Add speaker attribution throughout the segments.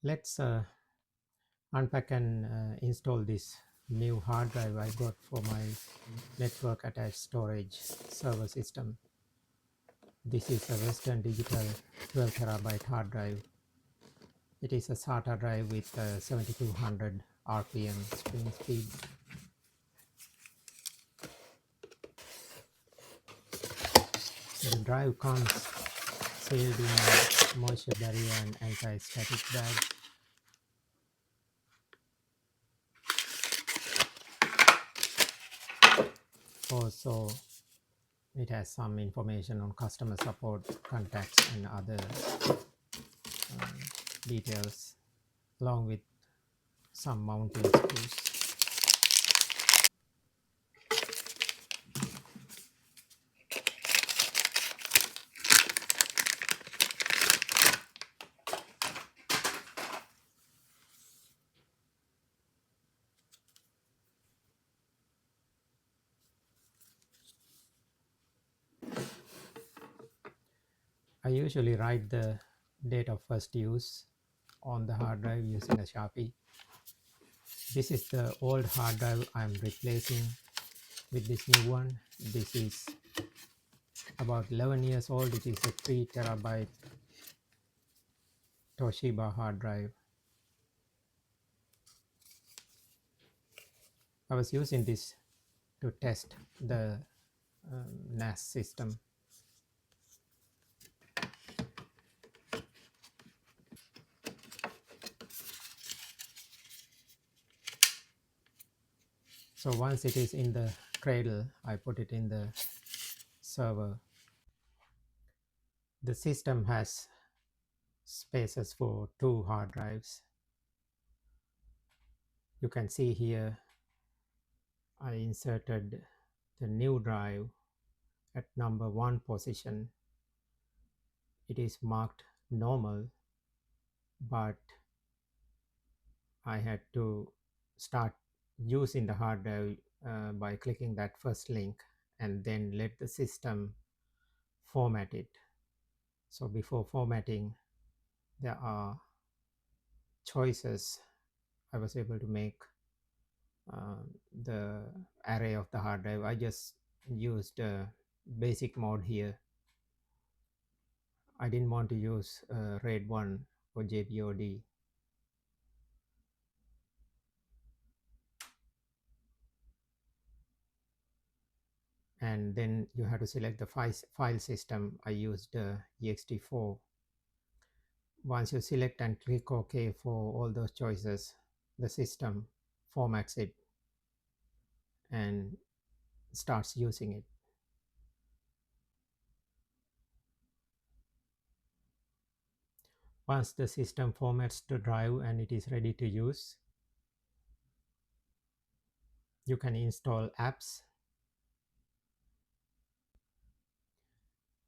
Speaker 1: Let's unpack and install this new hard drive I got for my network attached storage server system. This is a Western Digital 12 terabyte hard drive. It is a SATA drive with 7200 RPM spinning speed. The drive comes sealed in a moisture barrier and anti-static bag. Also, it has some information on customer support, contacts, and other details, along with some mounting screws. I usually write the date of first use on the hard drive using a Sharpie. This is the old hard drive I'm replacing with this new one. This is about 11 years old. It is a 3 terabyte Toshiba hard drive. I was using this to test the NAS system. So once it is in the cradle, I put it in the server. The system has spaces for 2 hard drives. You can see here I inserted the new drive at number 1 position. It is marked normal, but I had to start using the hard drive by clicking that first link and then let the system format it. So before formatting, there are choices I was able to make. The array of the hard drive, I just used basic mode here. I didn't want to use RAID 1 or JBOD. And then you have to select the file system. I used ext4. Once you select and click OK for all those choices, the system formats it and starts using it. Once the system formats the drive and it is ready to use, you can install apps.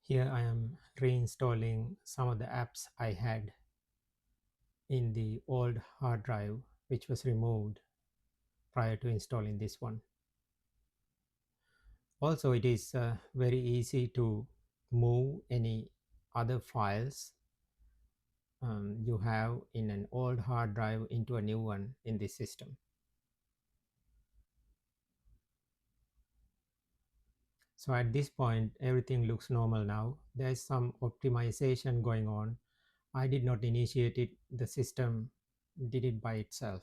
Speaker 1: Here I am reinstalling some of the apps I had in the old hard drive, which was removed prior to installing this one. Also, it is very easy to move any other files you have in an old hard drive into a new one in this system. So at this point, everything looks normal now. There is some optimization going on. I did not initiate it. The system did it by itself.